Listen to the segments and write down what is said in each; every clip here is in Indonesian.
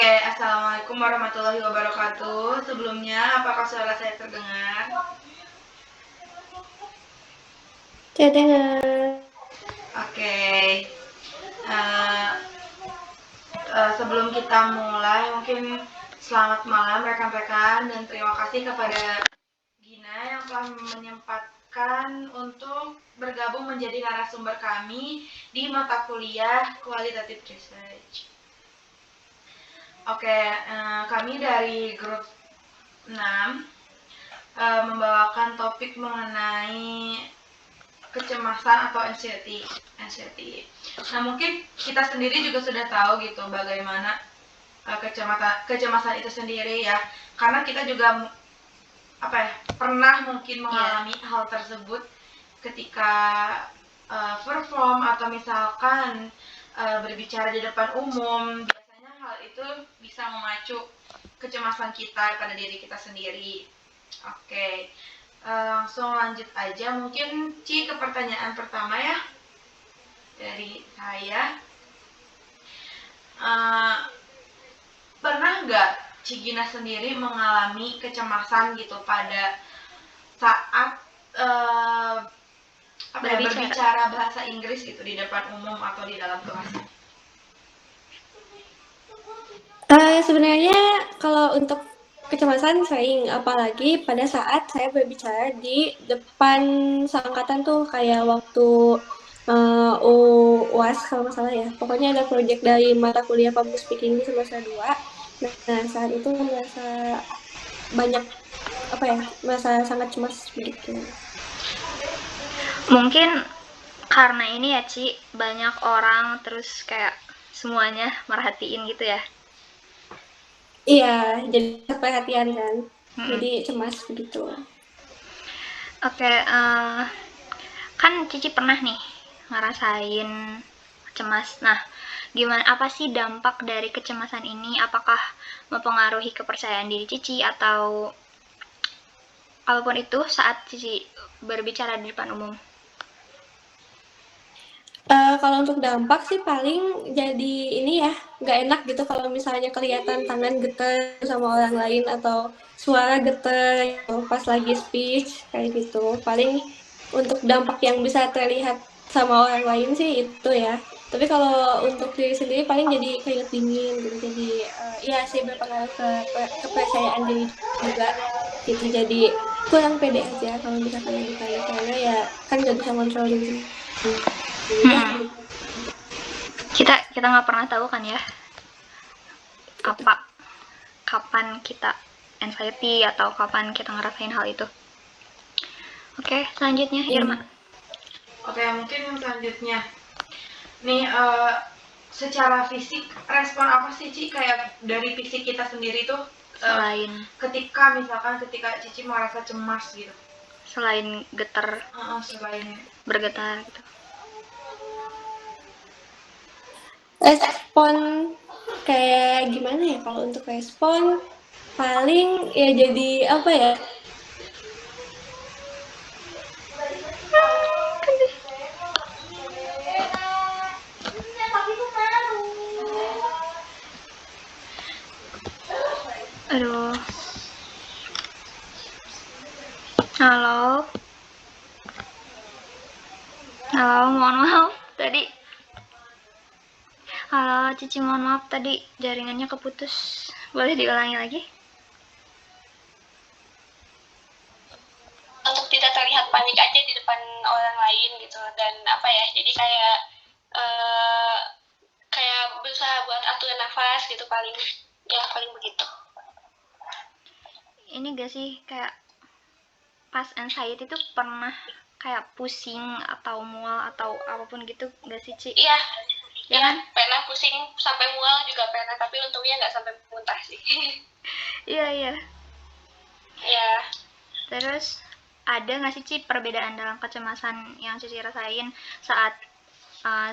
Assalamualaikum warahmatullahi wabarakatuh. Sebelumnya, apakah suara saya terdengar? Terdengar. Oke. Eh, Sebelum kita mulai, mungkin selamat malam rekan-rekan dan terima kasih kepada Gina yang telah menyempatkan untuk bergabung menjadi narasumber kami di mata kuliah Qualitative Research. Oke, kami dari grup 6 membawakan topik mengenai kecemasan atau anxiety. Nah, mungkin kita sendiri juga sudah tahu gitu bagaimana kecemasan itu sendiri ya, karena kita juga pernah mungkin mengalami hal tersebut ketika perform atau misalkan berbicara di depan umum. Biasanya hal itu bisa memacu kecemasan kita pada diri kita sendiri. Oke. Langsung lanjut aja mungkin Ci ke pertanyaan pertama ya dari saya. Pernah nggak Ci Gina sendiri mengalami kecemasan gitu pada saat berbicara bahasa Inggris gitu di depan umum atau di dalam kelas? Sebenarnya kalau untuk kecemasan sering, apalagi pada saat saya berbicara di depan seangkatan tuh kayak waktu UAS kalau nggak salah ya. Pokoknya ada proyek dari mata kuliah public speaking di semester 2. Nah, saat itu merasa banyak merasa sangat cemas begitu. Mungkin karena ini ya Ci, banyak orang terus kayak semuanya merhatiin gitu ya. Iya, jadi perhatian kan. Jadi cemas begitu. Oke, kan Cici pernah nih ngerasain cemas. Nah, apa sih dampak dari kecemasan ini? Apakah mempengaruhi kepercayaan diri Cici atau apapun itu saat Cici berbicara di depan umum? Kalau untuk dampak sih paling jadi ini ya, nggak enak gitu kalau misalnya kelihatan tangan getar sama orang lain atau suara getar gitu pas lagi speech kayak gitu. Paling untuk dampak yang bisa terlihat sama orang lain sih itu ya. Tapi kalau untuk diri sendiri paling jadi keringat dingin gitu. Jadi iya sih berpengaruh ke kepercayaan diri juga gitu. Jadi kurang pede aja kalau misalkan lagi panik karena ya kan nggak bisa kontrol diri sendiri ya. Kita nggak pernah tahu kan ya kapan kita anxiety atau kapan kita ngerasain hal itu. Oke, selanjutnya Irma. Oke, mungkin selanjutnya nih secara fisik respon apa sih Ci kayak dari fisik kita sendiri tuh selain ketika Cici merasa cemas gitu, selain getar, selain bergetar gitu. Respon kayak gimana ya, kalau untuk respon paling ya jadi apa ya, Aduh. Halo, mohon maaf tadi. Halo Cici, mohon maaf tadi jaringannya keputus. Boleh diulangi lagi? Untuk tidak terlihat panik aja di depan orang lain gitu, dan jadi kayak berusaha buat atur nafas gitu, paling begitu. Ini gak sih kayak pas anxiety itu pernah kayak pusing atau mual atau apapun gitu gak sih Ci? Iya, ya kan? Pernah pusing sampai mual juga pernah, tapi untungnya nggak sampai muntah sih. Iya. Iya. Terus ada nggak sih Ci perbedaan dalam kecemasan yang Cici rasain saat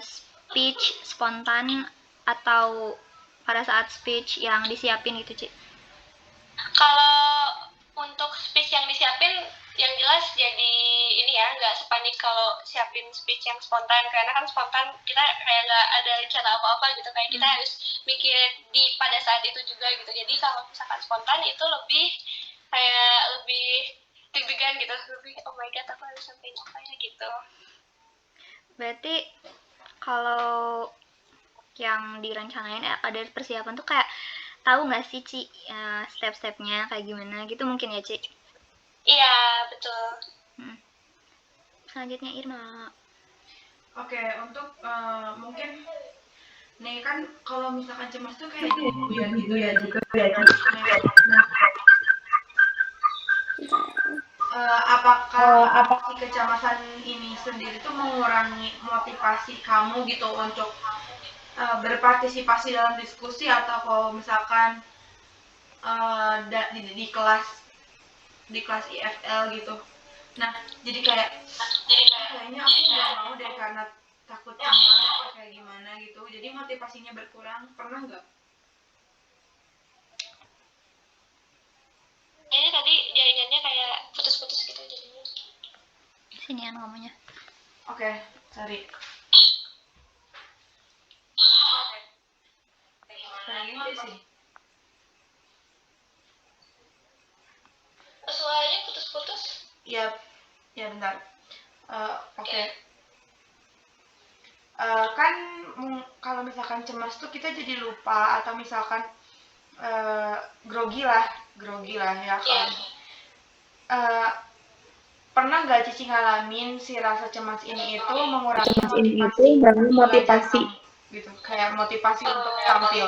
speech spontan atau pada saat speech yang disiapin gitu Ci? Kalau untuk speech yang disiapin, yang jelas jadi ini ya, nggak sepanik kalau siapin speech yang spontan, karena kan spontan kita kayak nggak ada rencana apa-apa gitu, kayak kita harus mikir di pada saat itu juga gitu. Jadi kalau misalkan spontan itu lebih kayak lebih deg-degan gitu, lebih oh my god aku harus sampein apa ya gitu. Berarti kalau yang direncanain ada persiapan tuh kayak tahu nggak sih Ci step-stepnya kayak gimana gitu mungkin ya Ci? Iya betul. Selanjutnya Irma. Oke, untuk mungkin nih kan kalau misalkan cemas tuh kayak buyar gitu ya juga ya. Apakah si kecemasan ini sendiri tuh mengurangi motivasi kamu gitu untuk berpartisipasi dalam diskusi atau kalau misalkan di kelas IFL gitu. Nah, jadi kayaknya aku nggak mau deh karena takut cemas atau kayak gimana gitu. Jadi motivasinya berkurang. Pernah nggak? Ini tadi jaringannya kayak putus-putus gitu jadinya. Sinian ngomongnya. Oke, sorry. Lagi sih. Suaranya putus-putus. Ya bentar. Oke. Kan kalau misalkan cemas tuh kita jadi lupa atau misalkan grogi lah ya kan. Pernah nggak Cici ngalamin si rasa cemas ini itu mengurangi motivasi gitu, kayak motivasi untuk tampil?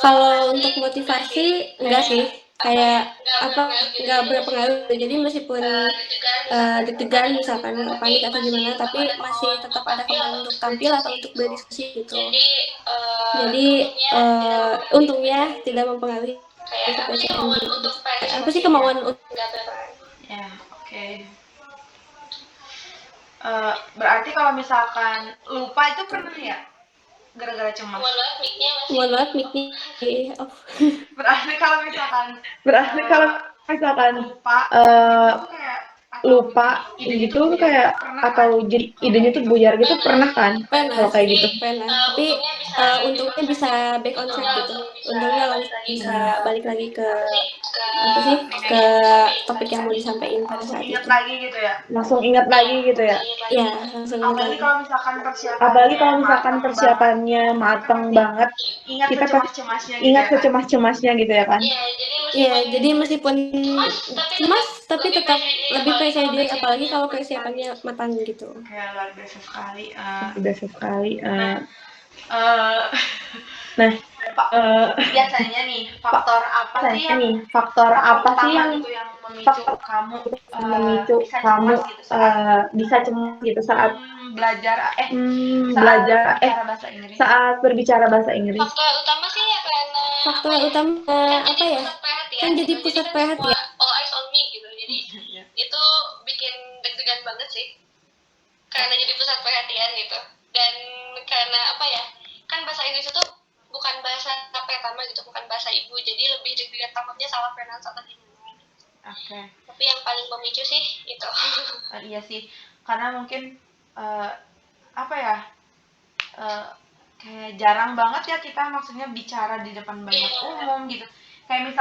Kalau untuk motivasi enggak sih, kayak nggak berpengaruh. Jadi meskipun deg-degan misalkan panik atau gimana, tapi masih tetap ada kemauan untuk tampil atau untuk berdiskusi gitu. Jadi untungnya tidak mempengaruhi kepercayaan diri. Apa sih kemauan Ya, oke. Berarti kalau misalkan lupa itu pernah ya gara-gara cemas? Mohon maaf mic-nya off. Berarti kalau misalkan lupa gitu kayak atau jadi idenya tuh buyar gitu pernah kan? Kalau kayak gitu. Pernah. Tapi untungnya bisa back on track gitu. Untungnya langsung bisa balik lagi ke ke topik yang mau disampaikan pada saat itu. Langsung ingat lagi gitu ya. Iya, langsung ingat Apalagi lagi. kalau misalkan persiapannya matang banget, kita ingat kecemas-cemasnya gitu ya kan? Iya, jadi meskipun cemas tapi tetap lebih percaya diri, apalagi kalau persiapannya matang gitu. Kayak luar biasa sekali. Biasanya nih faktor apa sih yang memicu kamu bisa cemas gitu saat belajar saat berbicara bahasa Inggris. Faktor utama sih ya karena Faktor utama apa ya? Kan jadi pusat perhatian. All eyes on me gitu. Jadi itu bikin deg-degan banget sih. Karena jadi pusat perhatian gitu. Dan karena apa ya? Kan bahasa Inggris itu bukan bahasa pertama gitu, bukan bahasa ibu. Jadi lebih deg-degan, takutnya salah pronounce atau gimana. Oke. Tapi yang paling memicu sih itu. Iya sih. Karena mungkin apa ya? Kayak jarang banget ya kita maksudnya bicara di depan banyak umum gitu. Kayak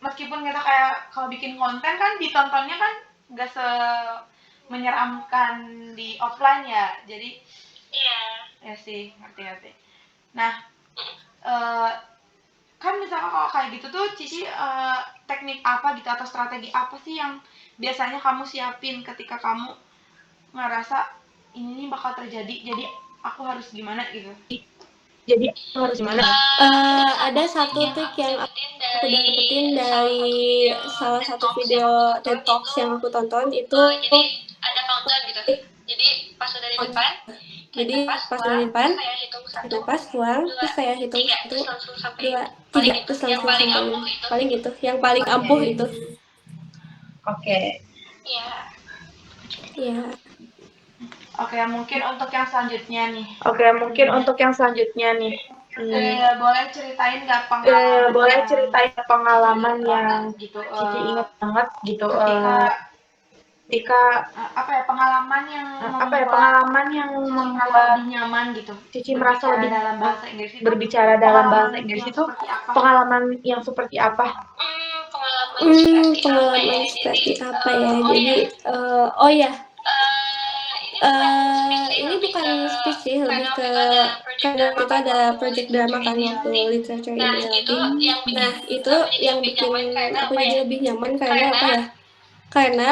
meskipun kita kayak kalau bikin konten kan ditontonnya kan nggak menyeramkan di offline ya. Jadi ya sih, ngerti. Nah, kan misalkan kalau kayak gitu tuh Cici teknik apa gitu atau strategi apa sih yang biasanya kamu siapin ketika kamu ngerasa ini bakal terjadi, jadi aku harus gimana gitu? Ada satu trik yang aku dapetin dari salah satu video TED Talks yang aku tonton itu. Jadi ada countdown gitu. Jadi pas udah di depan, kita pas keluar, terus saya hitung 1, 2, 3, terus langsung sampai paling gitu, yang paling ampuh itu. Oke. Iya. Oke, mungkin untuk yang selanjutnya nih. Boleh ceritain nggak pengalaman pengalaman yang gitu, Cici ingat banget gitu ketika apa ya, pengalaman yang apa ya, membuat pengalaman yang Cici merasa membuat lebih nyaman gitu Cici merasa berbicara lebih dalam bahasa Inggris itu, berbicara dalam bahasa pengalaman Inggris yang itu seperti apa? pengalaman yang seperti apa? Pengalaman seperti apa Pengalaman ya? Jadi, seperti apa ya? oh Jadi, ya, oh ya, ini bukan speech sih, ini lebih bukan ke speech sih, lebih karena ke waktu itu ada project karena drama waktu itu kan ada waktu project drama literature kan ini waktu latih. literature Nah, ini itu latih. yang bikin Nah, itu aku jadi yang lebih bikin nyaman karena aku apa jadi ya? lebih nyaman karena Karena apa ya? Karena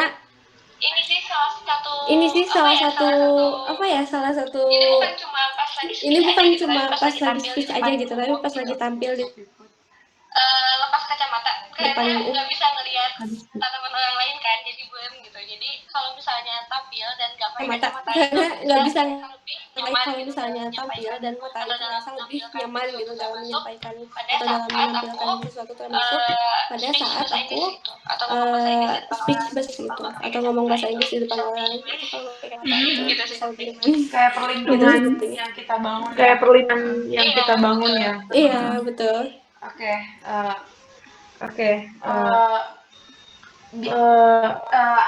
ini sih salah satu ini sih apa salah ya? satu Salah satu apa ya? Salah satu ini bukan cuma pas lagi ini speech aja bukan gitu, cuma tapi pas pas lagi lagi tampil di speech aja depan gitu, tapi umum pas gitu. lagi tampil di Lepas kacamata depan karena umum. nggak bisa ngelihat tatapan orang lain kan, jadi buem gitu. Jadi kalau misalnya tampil dan nggak pakai Mata kacamata itu karena nggak bisa terasa lebih nyaman kalau gitu misalnya dalam tampil menyampaikan dan mata atau itu dalam terasa lebih menampilkan nyaman gitu sesuatu, dalam termasuk menyampaikan pada atau dalam saat menampilkan aku sesuatu termasuk pada speech saat bahasa aku Inggris gitu atau ngomong bahasa Inggris di depan speech orang bahasa gitu. itu Kalau pakai atau ngomong bahasa kacamata Inggris di itu depan bisa orang lebih itu kalau pakai mata itu gitu sih. bisa lebih nyaman Kayak gitu perlindungan sih sepertinya. yang kita bangun ya. Kayak perlinan yang Iya, kita bangun betul. ya. Iya betul. Oke, Oke.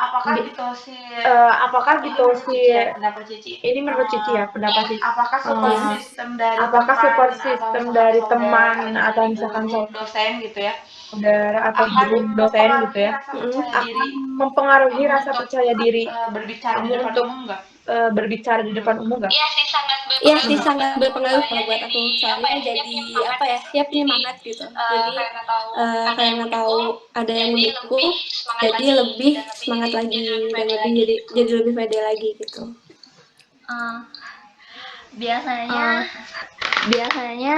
apakah bi- gitu sih? Apakah Ini gitu menurut sih? Cici ya, pendapat Cici. Ini menurut Cici ya, pendapat Cici. Apakah support Iya. system dari Apakah teman support atau system misalkan dari saudara teman atau atau dari misalkan guru, dosen gitu ya, saudara atau akan guru dosen gitu mempengaruhi ya, rasa percaya diri akan mempengaruhi kamu rasa untuk percaya diri berbicara di kamu depan untuk umum nggak? berbicara di depan umum nggak? Iya sih, sangat Iya berpengaruh sih kalau buat sangat aku. berpengaruh Soalnya kalau buat aku. jadi apa Soalnya ya? Dia jadi penyemangat apa ya? gitu. Ya Jadi penyemangat gitu. Jadi karena tahu ada yang karena tahu mendukung, ada yang jadi mendukung, lebih semangat jadi lagi lebih dan lebih semangat lagi jadi lebih dan pede lebih lagi. jadi lebih pede lagi gitu. Eh, biasanya Biasanya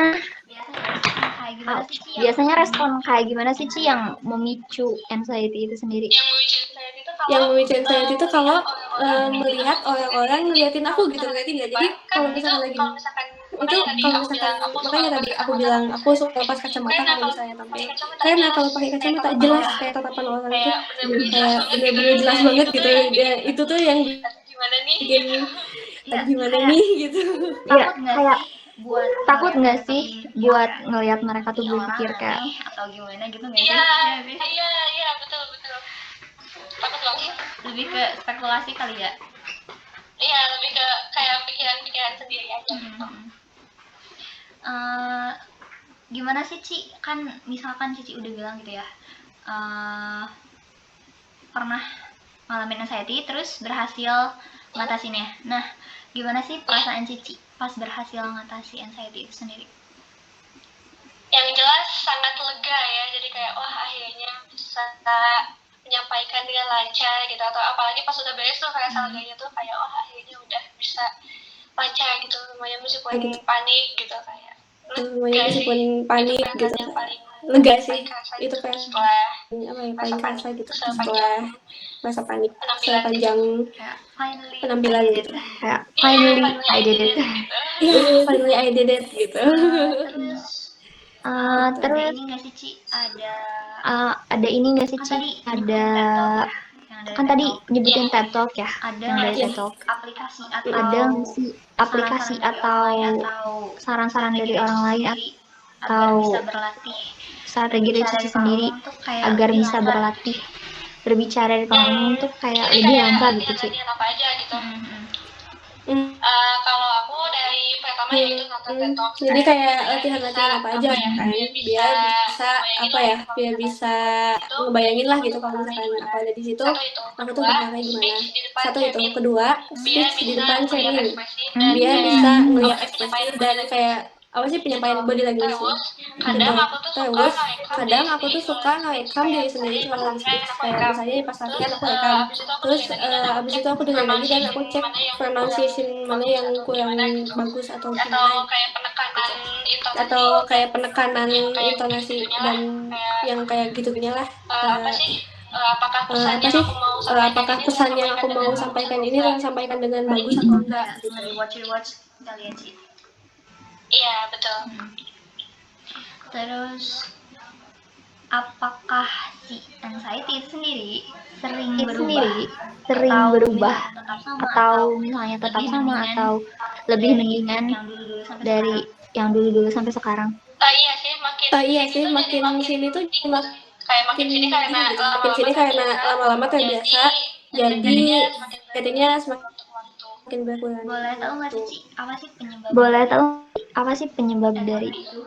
biasanya respon kayak gimana sih Ci yang memicu anxiety itu sendiri? Yang memicu saya itu kalau Yang memicu anxiety itu kalau melihat melihat orang-orang ngeliatin aku gitu, ngeliatin nggak. Jadi kalau itu misalkan lagi kalau misalkan itu kalau misalkan makanya tadi aku bilang aku suka lepas kacamata kalau misalnya tampil, karena kalau pakai kacamata jelas kayak tatapan orang tuh kayak bener-bener jelas banget gitu. Dan itu tuh yang gimana nih bikin Ya, gimana kayak nih gitu. takut nggak kayak sih buat takut nggak ngeliat sih mereka buat kayak, ngelihat mereka tuh "Ini orang berpikir kayak aneh," atau gimana gitu nggak sih? iya Iya sih. iya betul betul takut banget. Lebih ke spekulasi kali ya. Iya, lebih ke kayak pikiran-pikiran sendiri aja gitu. Gimana sih Ci, kan misalkan Cici udah bilang gitu ya, pernah ngalamin anxiety terus berhasil ngatasinnya. Nah, gimana sih perasaan Cici pas berhasil ngatasi anxiety itu sendiri? Yang jelas sangat lega ya, jadi kayak wah akhirnya bisa menyampaikan dengan lancar gitu, atau apalagi pas udah beres tuh kayak leganya tuh kayak wah akhirnya udah bisa lancar gitu, lumayan meskipun panik gitu kayak Semuanya meskipun panik itu gitu. yang paling Lega sih kerasa itu gitu kayak setelah apa ya paling kerasa gitu sepanjang setelah masa panik penampilan sepanjang Kayak finally penampilan I did gitu. it. kayak finally I did it. Iya, finally I did it gitu. Terus Terus ada ini nggak sih Ci? ada ini nggak sih Kan Ci? tadi Ada yang kan dari tadi TED Talk. nyebutin TED Talk ya. Ada yang dari nggak TED sih Talk. aplikasi atau Ada nggak sih aplikasi atau saran-saran dari orang lain agar atau bisa berlatih strategi dari Cici sendiri untuk kayak agar lebih bisa lancar. berlatih berbicara di depan umum tuh kayak lebih lancar gitu Ci? latihan apa aja gitu. Hmm. Kalau aku dari pertama ya itu nonton TED Talk. Jadi kayak latihan-latihan apa aja ya, kan biar bisa apa ya biar bisa ngebayangin lah gitu kalau misalkan aku ada di situ aku tuh bakal kayak gimana. Satu itu, kedua speech di depan cermin biar bisa ngeliat ekspresi dan kayak apa sih penyampaian body language gitu. Terus kadang aku tuh suka ngerekam diri sendiri kalau lagi speech kayak misalnya pas latihan aku rekam terus abis itu aku dengerin lagi dan aku cek pronunciation mana yang kurang bagus atau gimana atau kayak penekanan intonasi dan yang kayak gitu-gitunya lah. Apakah apakah pesan yang aku mau sampaikan ini sampaikan dengan bagus atau enggak gitu. Rewatch kalian sih. Iya betul. Terus apakah si anxiety itu sendiri sering berubah atau misalnya tetap sama atau lebih mendingan dari yang dulu sampai sekarang? Iya sih makin sini tuh kayak makin sini karena lama-lama terbiasa jadi jadinya semakin jadinya waktu. semakin berkurang. Boleh tahu nggak sih, Gitu. Ci, apa sih penyebab Boleh tahu apa sih penyebab dari itu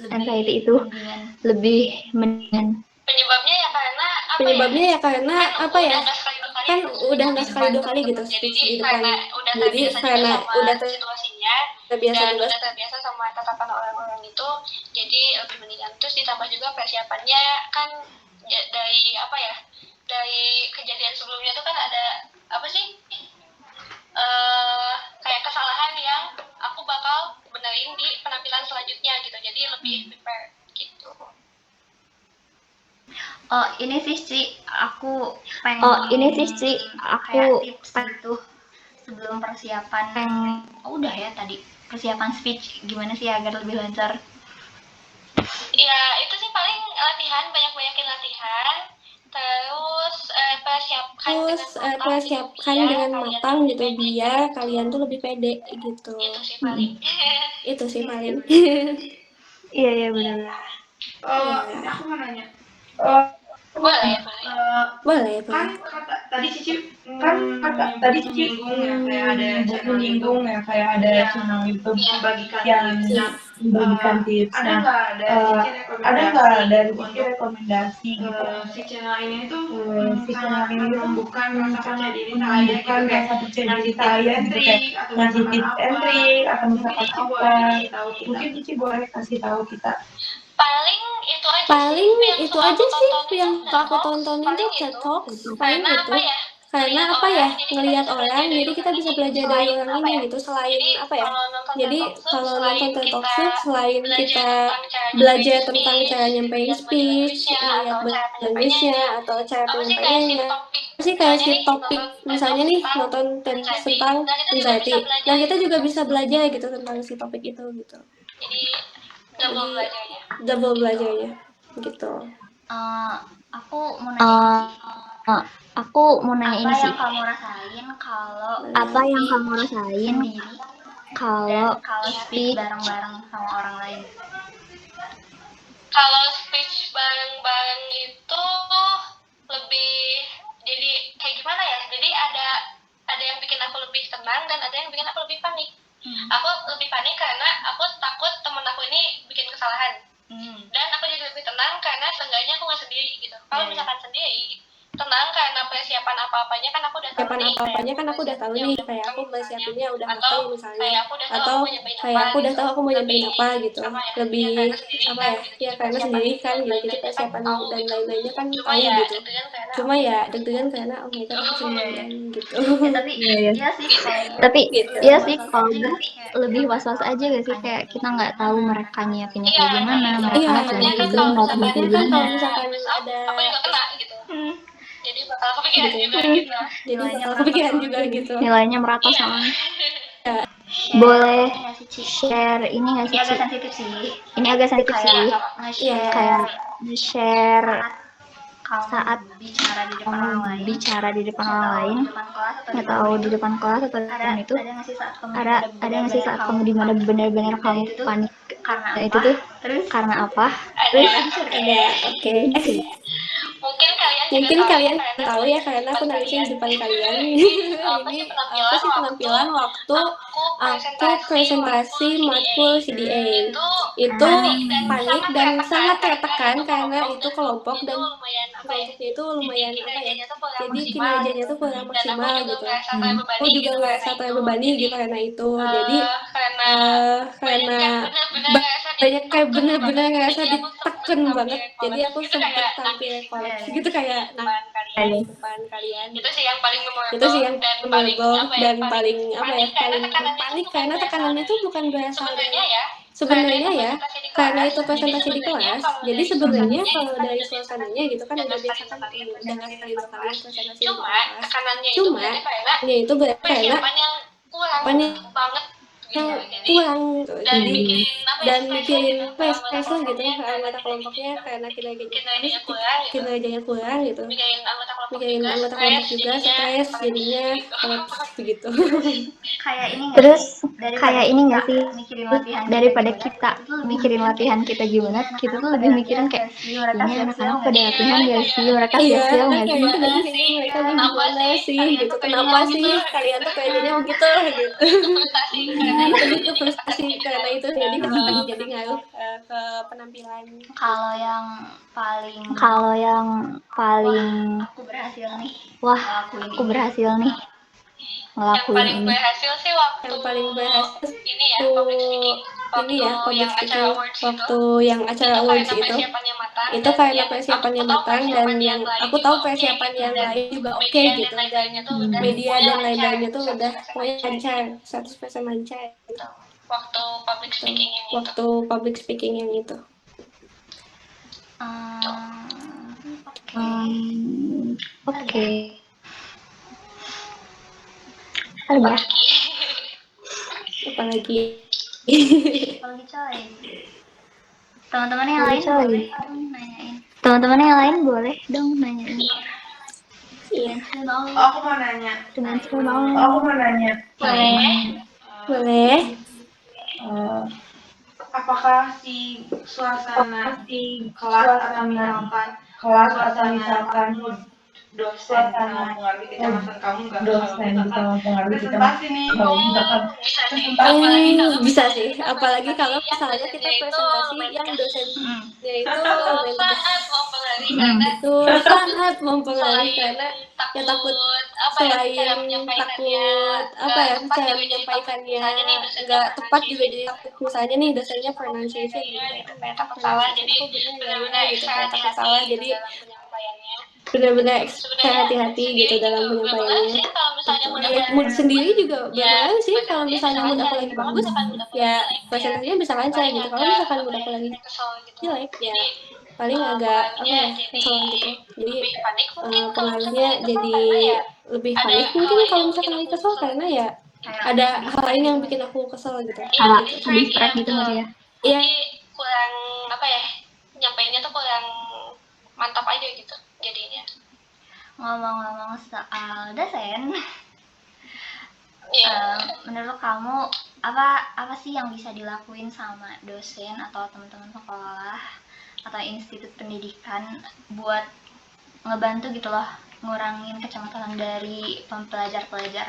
anxiety itu mendingan? lebih mendingan? Penyebabnya ya karena apa ya? Penyebabnya ya karena Kan apa ya? udah Kan udah nggak sekali dua kali nggak sekali 2 kali gitu jadi speech di depan. karena udah Jadi terbiasa juga karena sama udah situasinya terbiasa dan juga udah terbiasa sama tatapan orang-orang itu, jadi lebih mendingan. Terus ditambah juga persiapannya kan ya, dari apa ya, dari kejadian sebelumnya tuh kan ada apa sih, kayak kesalahan yang aku bakal benerin di penampilan selanjutnya gitu, jadi lebih prepare gitu. Oh, ini sih, Ci, aku pengen aku kayak tips gitu sebelum persiapan. Oh, udah ya tadi. Persiapan speech gimana sih agar lebih lancar? Ya itu sih paling latihan, banyakin latihan, terus persiapkan dengan matang gitu biar kalian tuh lebih pede gitu. Itu sih paling. Itu sih paling. Iya benar. Aku mau nanya. Boleh. Boleh. Kan tadi Cici menyinggung ya kayak ada channel YouTube membagikan tips. Ada nggak dari Cici rekomendasi gitu? Si channel ini tuh menumbuhkan rasa percaya diri saya gitu kayak ngasih tips and trick atau misalkan apa? Mungkin Cici boleh kasih tahu kita. Paling itu aja sih yang aku tontonin tuh TED Talks, paling gitu. Karena apa ya, ngelihat orang, jadi kita bisa belajar dari orang ini gitu. Selain apa ya, jadi kalau nonton TED Talks tuh selain kita belajar tentang cara nyampein speech, ngelihat language-nya atau cara penyampaiannya, sih kayak si topik, misalnya nih nonton TED Talks tentang anxiety, nah kita juga bisa belajar gitu tentang si topik itu gitu. Jadi double belajarnya gitu. Aku mau nanya Aku mau nanya apa ini sih. yang kamu rasain kalau Apa yang kamu rasain kalau speech bareng-bareng sama orang lain? Kalau speech bareng-bareng itu lebih jadi kayak gimana ya? Jadi ada yang bikin aku lebih tenang dan ada yang bikin aku lebih panik. Aku lebih panik karena aku takut temen aku ini bikin kesalahan. Dan aku jadi lebih tenang karena seenggaknya aku nggak sendiri gitu. Kalau misalkan sendiri, tenang karena persiapan apa-apanya kan aku udah tahu nih. Kayak aku persiapinnya udah matang misalnya. Atau kayak aku udah tahu aku mau nyampein apa gitu. Lebih apa ya? Ya karena sendiri kan gitu. Jadi persiapan dan lain-lainnya kan tahu gitu. Cuma ya deg-degan karena oh my god aku sendirian gitu. Tapi iya sih kalau gue lebih was-was aja gak sih, kayak kita nggak tahu mereka nyiapinnya kayak gimana, mereka ngasihnya kayak gimana, notanya kayak gimana. Kalau misalkan ada aku juga kena gitu. Jadi bakal kepikiran juga gitu. Nilainya merata soalnya. Boleh share ini nggak sih? Agak sensitif sih. Ini agak sensitif sih. Kayak share saat bicara di depan orang lain, atau di depan kelas atau di depan itu, ada nggak sih saat kamu dimana benar-benar kamu panik? Nah itu tuh karena apa? Terus ada oke. Mungkin kalian tahu ya karena aku nangisnya di depan kalian. Ini apa sih penampilan waktu aku presentasi matkul CDA. Itu panik dan sangat tertekan karena itu kelompok dan kelompoknya itu lumayan apa ya, jadi kinerjanya tuh kurang maksimal gitu. Aku juga ngerasa terbebani gitu karena itu. Jadi karena banyak kayak bener-bener ngerasa diteken banget. Jadi aku sempet tampil kolaps gitu kayak depan kalian. Itu sih yang paling memorable dan paling apa ya, paling panik karena tekanannya itu bukan berasal dari sebenarnya ya karena itu presentasi di kelas. Jadi sebenarnya kalau dari suasananya gitu kan udah biasa kan udah nggak sekali 2 kali presentasi di kelas. Cuma itu berarti karena kurang banget yang Jadi kurang gitu. dan Jadi mikirin apa ya dan stresnya mikirin gitu ke anggota stres lah gitu kelompoknya anggota karena kelompoknya karena kinerjanya kurang gitu, kinerjanya kurang gitu, mikirin anggota kelompok mikirin juga anggota stres kelompok juga jadinya stres kolaps jadinya gitu. kolaps begitu. Kayak ini nggak Terus sih? kayak ini nggak sih, Mikirin latihan daripada kita mikirin latihan kita gimana, kita tuh lebih mikirin kayak ini anak-anak pada Iya, latihan gak sih, mereka Iya, siap-siap gak sih? kayak gimana ini sih, mereka nih kenapa gimana sih sih kalian gitu, tuh kenapa pengennya sih gitu kalian tuh pengennya begitu gitu. itu frustasi karena itu Lebih ke jadi frustasi karena itu jadi ngaruh ke penampilan. Kalau yang paling Kalau yang paling aku berhasil nih wah ngelakuin aku ini. berhasil nih yang ngelakuin paling ini. berhasil sih waktu Yang paling berhasil ini ya public speaking, waktu ini ya public yang acara speaking awards itu waktu yang acara itu awards karena itu persiapannya matang itu dan karena yang persiapannya aku tahu matang dan persiapan yang lain aku juga tahu oke persiapan gitu yang dan lain juga oke media dan gitu dan lain-lainnya tuh udah media semuanya dan lancar lain-lainnya tuh 100% udah pokoknya lancar lancar 100% lancar gitu. Waktu public gitu. speaking yang itu Waktu public speaking yang itu. Oke. Ada Apalagi Apalagi coy. Teman-teman yang lain Coy. boleh dong nanyain. Teman-teman yang lain boleh dong nanyain iya Aku mau nanya. dengan senang. boleh Apakah si suasana di kelas atau misalkan suasana mood dosen bisa mempengaruhi kecemasan kamu nggak? Kalau misalkan presentasi nih, bisa sih apalagi kalau bisa misalnya sih kita apalagi presentasi kalau yang misalnya kita dosennya itu presentasi main yang gas. dosennya itu Itu main gas. sangat mempengaruhi karena Itu sangat mempengaruhi selain karena ya takut apa ya cara selain menyampaikannya takut apa nggak ya tepat cara juga jadi takut menyampaikannya misalnya nih dosennya nggak tepat juga pronunciation jadi gitu. takut misalnya nih dosennya Aku bener pronunciation nggak gitu ya kayak gitu oh kayak mereka takut salah jadi pronunciation aku bener nggak benar-benar ya gitu ekstra kayak takut hati-hati salah gitu jadi dalam penyampaiannya. benar-benar ekstra Sebenarnya hati-hati gitu sendiri dalam juga berpengaruh penyampaiannya sih kalau misalnya gitu. mood Ya aku mood sendiri juga ya berpengaruh sih kalau presentasinya bisa misalnya mood aku lancar lagi gitu. Kalau bagus misalkan mood aku ya jelek ya presentasinya bisa lancar paling gitu kalau agak misalkan mood apa aku ya lagi kesel gitu. jelek ya Jadi paling agak apa pengaruhnya ya jadi kesel gitu jadi lebih panik mungkin kalau pengaruhnya misalkan lagi kesel jadi karena ya lebih ada panik hal mungkin lain kalau yang bikin misalkan lagi aku kesel kesel karena gitu. ya ada hal lain yang bikin aku kesel gitu Iya, Lebih stres gitu betul. nggak sih ya? iya Jadi kurang apa ya nyampeinnya tuh kurang mantap aja gitu jadinya. Ngomong-ngomong soal dosen, Iya. menurut kamu apa sih yang bisa dilakuin sama dosen atau teman-teman sekolah atau institut pendidikan buat ngebantu gitu loh ngurangin kecemasan dari pelajar-pelajar?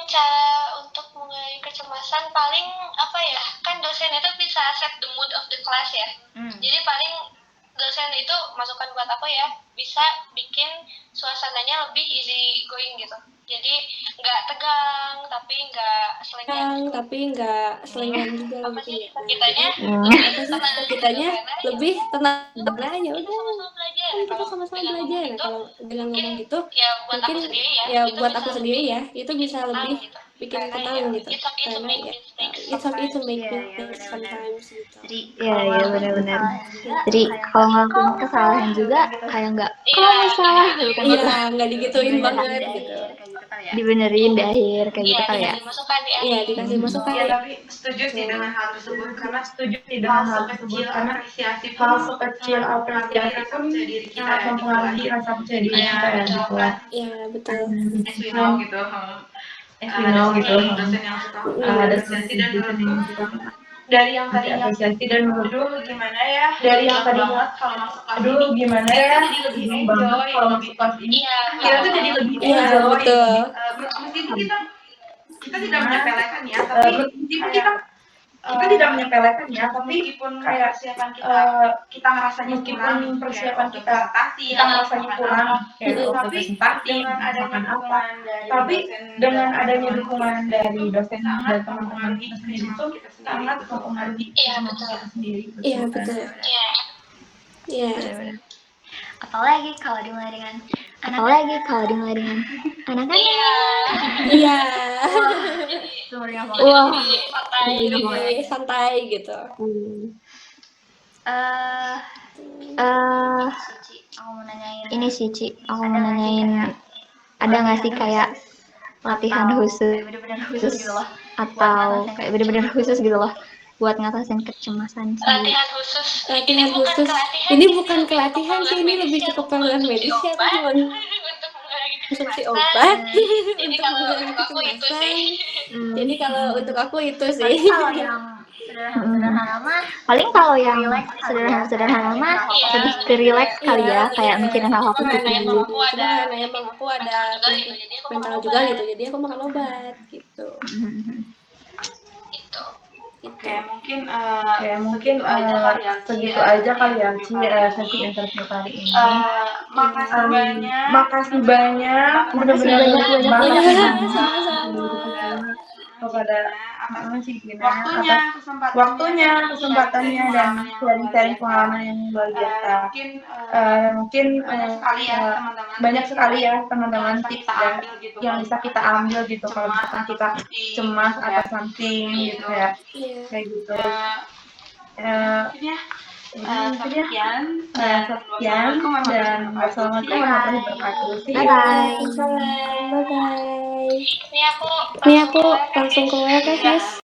Cara untuk mengurangi kecemasan paling apa ya kan dosen itu bisa set the mood of the class ya. Jadi paling dosen itu masukan buat aku ya bisa bikin suasananya lebih easy going gitu. Jadi nggak tegang tapi nggak selengean juga apa gitu sih ya kitanya kitanya lebih tenang karena ya kita udah sama-sama belajar kan kita kalau sama-sama dengan ngomong belajar gitu kalau dengan mungkin ngomong gitu ya buat aku mungkin sendiri ya ya itu buat bisa aku sendiri lebih ya itu bisa lebih gitu. bikin Karena tenang ya, gitu it's okay to karena make ya mistakes it's okay to make Iya, mistakes sometimes gitu. Jadi Iya benar-benar. Jadi kayak kalau ngelakuin kesalahan juga kayak nggak Iya, kalau salah bukan gitu. iya nggak digituin banget di gitu akhir kayak gitu kali ya. Dibenerin di akhir kayak iya gitu kali ya. dikasih masukan di iya akhir. dikasih masukan Ya tapi setuju sih dengan hal tersebut karena hal sekecil apresiasi pun sangat mempengaruhi rasa percaya diri kita ya di kelas. iya betul As we know gitu. Ada dosen yang suka apresiasi dan menurutku dari yang tadinya aduh gimana ya banget kalau masuk kelas ini kita jadi lebih enjoy lebih Iya, kita tuh jadi lebih iya enjoy betul meskipun kita tidak menyepelekan ya tapi meskipun kayak persiapan kita ngerasanya kurang persiapan kita ngerasanya kurang tapi dengan adanya dukungan dari dukungan dari dosen dan teman-teman kita sendiri itu sangat mempengaruhi betul. iya betul Iya. iya Apalagi kalau dimulai dengan anak-anak. iya sumbernya Wah, jadi santai gitu Cici, aku mau nanyain ini sih Ci, aku mau nanyain ada nggak sih kayak latihan khusus bener-bener khusus gitu loh atau kayak bener-bener khusus gitu loh buat ngatasin kecemasan sendiri. Latihan khusus. Latihan khusus. Kelatihan Ini sih, bukan lebih ke kelatihan sih, ini lebih ke keperluan medis ya, atau gimana? untuk mengurangi Konsumsi kecemasan. obat Jadi untuk kalau mengurangi untuk aku itu kecemasan. sih. Jadi kalau untuk aku itu sih. paling kalau yang sederhana-sederhana mah Paling kalau yang relax kali ya, sederhana-sederhana kayak mah mikirin lebih hal-hal ke relax kali Iya, ya, kayak mikirin hal-hal cuma karena positif. emang Aku ada aku ada juga gitu, penyakit jadi aku mental makan juga obat. gitu, jadi aku makan obat gitu. Gitu. Oke, mungkin segitu aja kali ya Ci, sesi interview kali ini. Makasih banyak. Makasih banyak, Makasih banyak Sama-sama. kepada Ci Gina atas waktunya, kesempatannya dan sharing pengalaman yang luar biasa. Mungkin banyak sekali ya teman-teman tips dan yang bisa kita ambil gitu kalau misalkan kita cemas atau something gitu ya, Iya. kayak gitu. Sekian dan wassalamualaikum warahmatullahi wabarakatuh. See you. Waalaikumsalam. Bye bye. Ini aku Ini aku langsung keluar ya guys.